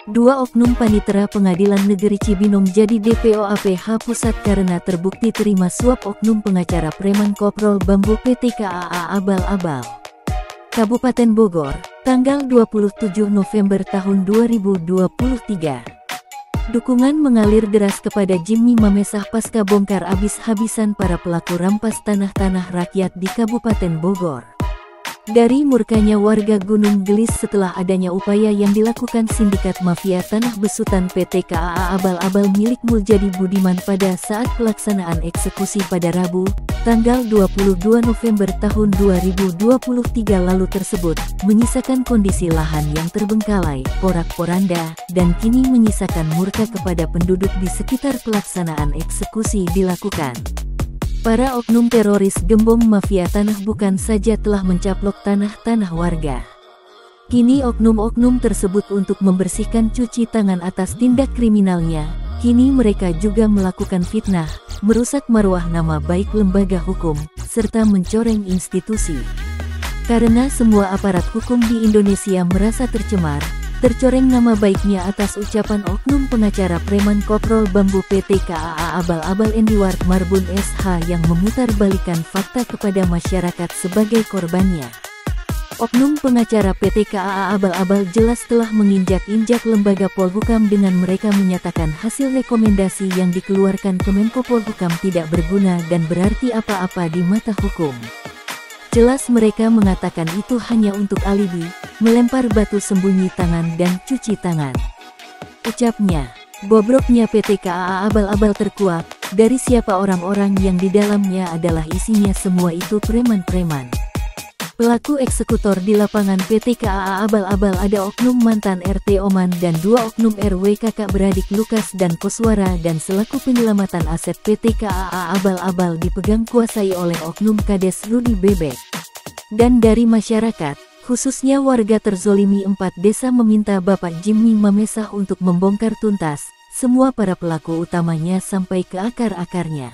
Dua oknum panitera Pengadilan Negeri Cibinong jadi DPO APH Pusat karena terbukti terima suap. Oknum pengacara preman Koprol Bambu PT KAA Abal-Abal, Kabupaten Bogor, tanggal 27 November tahun 2023. Dukungan mengalir deras kepada Jimmy Mamesah pasca bongkar habis-habisan para pelaku rampas tanah-tanah rakyat di Kabupaten Bogor. Dari murkanya warga Gunung Gelis setelah adanya upaya yang dilakukan sindikat mafia tanah besutan PT KAA Abal-Abal milik Muljadi Budiman pada saat pelaksanaan eksekusi pada Rabu, tanggal 22 November tahun 2023 lalu tersebut, menyisakan kondisi lahan yang terbengkalai, porak-poranda, dan kini menyisakan murka kepada penduduk di sekitar pelaksanaan eksekusi dilakukan. Para oknum teroris gembong mafia tanah bukan saja telah mencaplok tanah-tanah warga. Kini oknum-oknum tersebut untuk membersihkan cuci tangan atas tindak kriminalnya, kini mereka juga melakukan fitnah, merusak marwah nama baik lembaga hukum, serta mencoreng institusi. Karena semua aparat hukum di Indonesia merasa tercoreng nama baiknya atas ucapan oknum pengacara preman Koprol Bambu PT KAA Abal-Abal Endiward Marbun SH yang memutarbalikkan fakta kepada masyarakat sebagai korbannya. Oknum pengacara PT KAA Abal-Abal jelas telah menginjak-injak lembaga Polhukam dengan mereka menyatakan hasil rekomendasi yang dikeluarkan Kemenko Polhukam tidak berguna dan berarti apa-apa di mata hukum. Jelas mereka mengatakan itu hanya untuk alibi, melempar batu sembunyi tangan dan cuci tangan. Ucapnya, bobroknya PT KAA Abal-Abal terkuak, dari siapa orang-orang yang di dalamnya adalah isinya semua itu preman-preman. Pelaku eksekutor di lapangan PT KAA Abal-Abal ada oknum mantan RT Oman dan dua oknum RW kakak beradik Lukas dan Koswara dan selaku penyelamatan aset PT KAA Abal-Abal dipegang kuasai oleh oknum Kades Rudi Bebek. Dan dari masyarakat, khususnya warga terzolimi 4 desa meminta Bapak Jimmy Mamesah untuk membongkar tuntas semua para pelaku utamanya sampai ke akar-akarnya.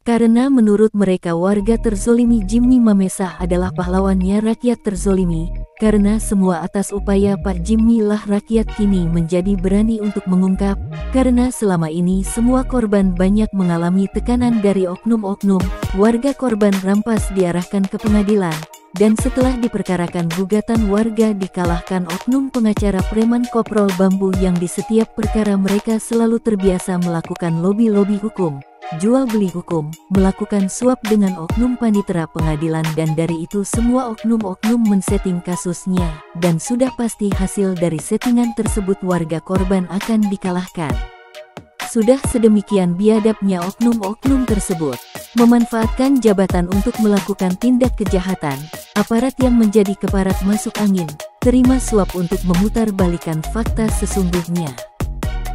Karena menurut mereka warga terzolimi Jimmy Mamesah adalah pahlawannya rakyat terzolimi, karena semua atas upaya Pak Jimmy lah rakyat kini menjadi berani untuk mengungkap, karena selama ini semua korban banyak mengalami tekanan dari oknum-oknum, warga korban rampas diarahkan ke pengadilan, dan setelah diperkarakan gugatan warga dikalahkan oknum pengacara preman Koprol Bambu yang di setiap perkara mereka selalu terbiasa melakukan lobi-lobi hukum, jual beli hukum, melakukan suap dengan oknum panitera pengadilan dan dari itu semua oknum-oknum men-setting kasusnya, dan sudah pasti hasil dari settingan tersebut warga korban akan dikalahkan. Sudah sedemikian biadabnya oknum-oknum tersebut, memanfaatkan jabatan untuk melakukan tindak kejahatan, aparat yang menjadi keparat masuk angin, terima suap untuk memutarbalikkan fakta sesungguhnya.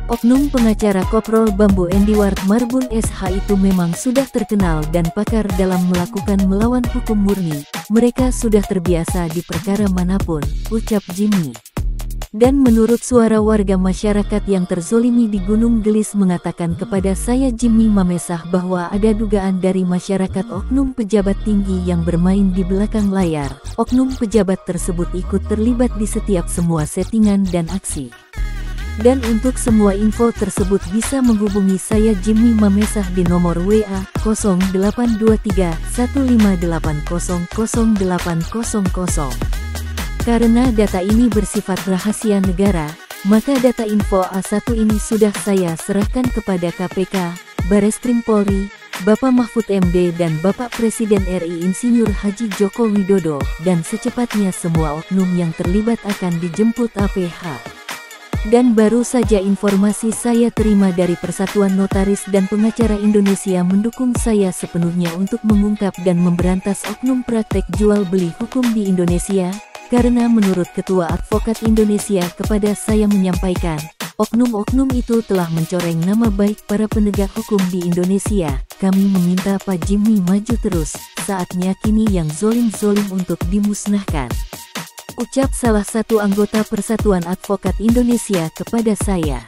Oknum pengacara Koprol Bambu Endiward Marbun SH itu memang sudah terkenal dan pakar dalam melakukan melawan hukum murni, mereka sudah terbiasa di perkara manapun, ucap Jimmy. Dan menurut suara warga masyarakat yang terzolimi di Gunung Gelis mengatakan kepada saya Jimmy Mamesah bahwa ada dugaan dari masyarakat oknum pejabat tinggi yang bermain di belakang layar, oknum pejabat tersebut ikut terlibat di setiap semua settingan dan aksi. Dan untuk semua info tersebut bisa menghubungi saya Jimmy Mamesah di nomor WA 082315800800. Karena data ini bersifat rahasia negara, maka data info A1 ini sudah saya serahkan kepada KPK, Bareskrim Polri, Bapak Mahfud MD dan Bapak Presiden RI Insinyur Haji Joko Widodo, dan secepatnya semua oknum yang terlibat akan dijemput APH. Dan baru saja informasi saya terima dari Persatuan Notaris dan Pengacara Indonesia mendukung saya sepenuhnya untuk mengungkap dan memberantas oknum praktek jual beli hukum di Indonesia, karena menurut Ketua Advokat Indonesia kepada saya menyampaikan, oknum-oknum itu telah mencoreng nama baik para penegak hukum di Indonesia. Kami meminta Pak Jimmy maju terus, saatnya kini yang zolim-zolim untuk dimusnahkan. Ucap salah satu anggota Persatuan Advokat Indonesia kepada saya.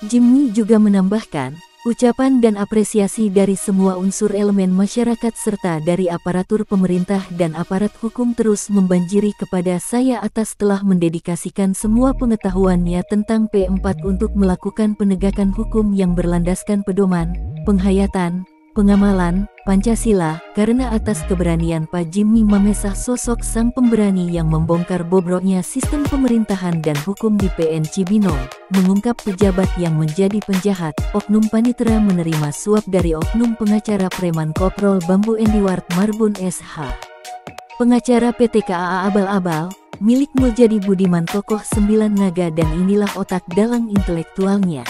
Jimmy juga menambahkan, Ucapan dan apresiasi dari semua unsur elemen masyarakat serta dari aparatur pemerintah dan aparat hukum terus membanjiri kepada saya atas telah mendedikasikan semua pengetahuannya tentang P4 untuk melakukan penegakan hukum yang berlandaskan pedoman, penghayatan, pengamalan, Pancasila, karena atas keberanian Pak Jimmy Mamesah sosok sang pemberani yang membongkar bobroknya sistem pemerintahan dan hukum di PN Cibinong, mengungkap pejabat yang menjadi penjahat, oknum panitera menerima suap dari oknum pengacara preman Koprol Bambu Endiwart Marbun SH. Pengacara PT KAA Abal-Abal, milik Muljadi Budiman tokoh 9 naga dan inilah otak dalang intelektualnya.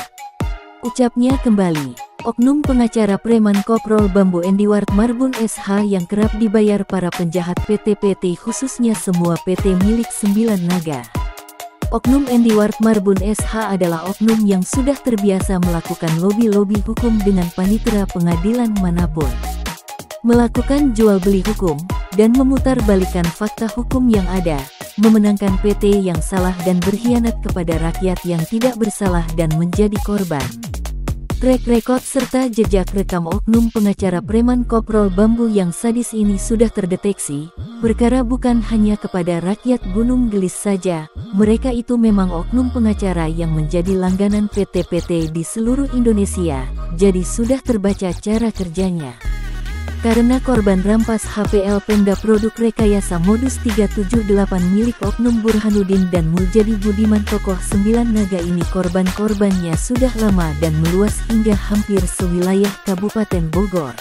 Ucapnya kembali. Oknum pengacara preman Koprol Bambu Endiwart Marbun SH yang kerap dibayar para penjahat PT-PT khususnya semua PT milik 9 naga. Oknum Endiwart Marbun SH adalah oknum yang sudah terbiasa melakukan lobi-lobi hukum dengan panitera pengadilan manapun. Melakukan jual beli hukum, dan memutarbalikkan fakta hukum yang ada, memenangkan PT yang salah dan berkhianat kepada rakyat yang tidak bersalah dan menjadi korban. Track record serta jejak rekam oknum pengacara preman Koprol Bambu yang sadis ini sudah terdeteksi. Perkara bukan hanya kepada rakyat Gunung Gelis saja, mereka itu memang oknum pengacara yang menjadi langganan PT-PT di seluruh Indonesia, jadi sudah terbaca cara kerjanya. Karena korban rampas HPL Pemda Produk Rekayasa Modus 378 milik oknum Burhanuddin dan Muljadi Budiman tokoh 9 naga ini korban-korbannya sudah lama dan meluas hingga hampir sewilayah Kabupaten Bogor.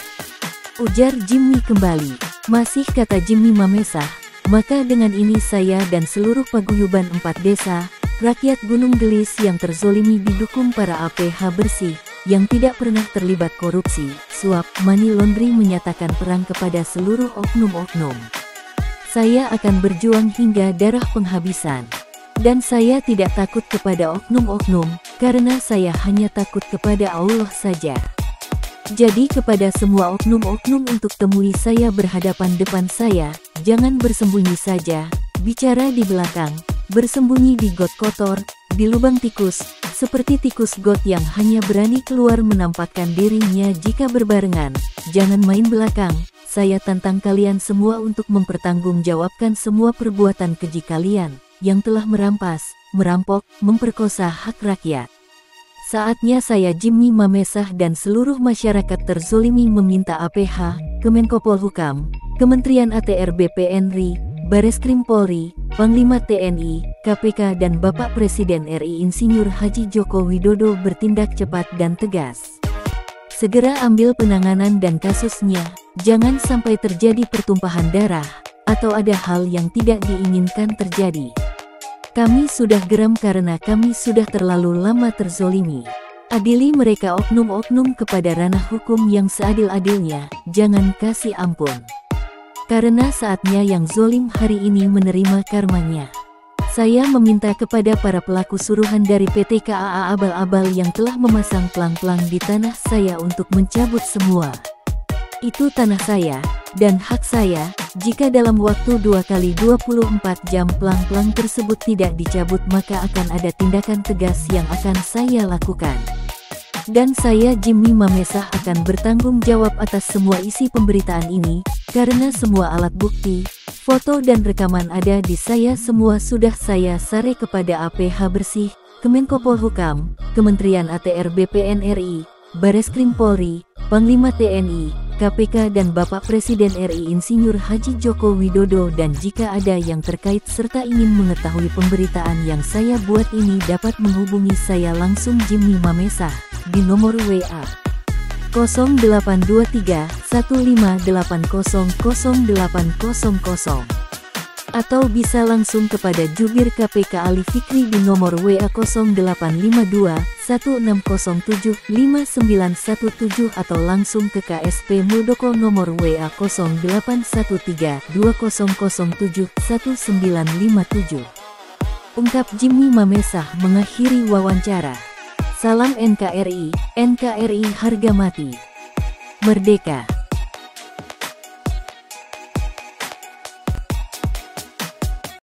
Ujar Jimmy kembali. Masih kata Jimmy Mamesah, maka dengan ini saya dan seluruh paguyuban 4 desa, rakyat Gunung Gelis yang terzolimi didukung para APH bersih, yang tidak pernah terlibat korupsi, suap, money laundering menyatakan perang kepada seluruh oknum-oknum. Saya akan berjuang hingga darah penghabisan. Dan saya tidak takut kepada oknum-oknum, karena saya hanya takut kepada Allah saja. Jadi kepada semua oknum-oknum untuk temui saya berhadapan depan saya, jangan bersembunyi saja, bicara di belakang, bersembunyi di got kotor, di lubang tikus, seperti tikus got yang hanya berani keluar menampakkan dirinya jika berbarengan. Jangan main belakang, saya tantang kalian semua untuk mempertanggungjawabkan semua perbuatan keji kalian, yang telah merampas, merampok, memperkosa hak rakyat. Saatnya saya Jimmy Mamesah dan seluruh masyarakat terzolimi meminta APH, Kemenkopol Hukam, Kementerian ATR BPN-RI, Bareskrim Polri, Panglima TNI, KPK dan Bapak Presiden RI Insinyur Haji Joko Widodo bertindak cepat dan tegas. Segera ambil penanganan dan kasusnya, jangan sampai terjadi pertumpahan darah, atau ada hal yang tidak diinginkan terjadi. Kami sudah geram karena kami sudah terlalu lama terzolimi. Adili mereka oknum-oknum kepada ranah hukum yang seadil-adilnya, jangan kasih ampun. Karena saatnya yang zolim hari ini menerima karmanya. Saya meminta kepada para pelaku suruhan dari PT KAA Abal-Abal yang telah memasang pelang-pelang di tanah saya untuk mencabut semua. Itu tanah saya, dan hak saya. Jika dalam waktu 2 kali 24 jam pelang-pelang tersebut tidak dicabut maka akan ada tindakan tegas yang akan saya lakukan. Dan saya Jimmy Mamesah akan bertanggung jawab atas semua isi pemberitaan ini, karena semua alat bukti, foto dan rekaman ada di saya semua sudah saya sare kepada APH Bersih, Kemenkopol Hukam, Kementerian ATR BPN RI, Bareskrim Polri, Panglima TNI, KPK dan Bapak Presiden RI Insinyur Haji Joko Widodo dan jika ada yang terkait serta ingin mengetahui pemberitaan yang saya buat ini dapat menghubungi saya langsung Jimmy Mamesah di nomor WA 0823 1580 0800 atau bisa langsung kepada Jubir KPK Ali Fikri di nomor WA 0852 1607 5917 atau langsung ke KSP Muldoko nomor WA 0813 2007 1957. Ungkap Jimmy Mamesah mengakhiri wawancara. Salam NKRI, NKRI harga mati. Merdeka.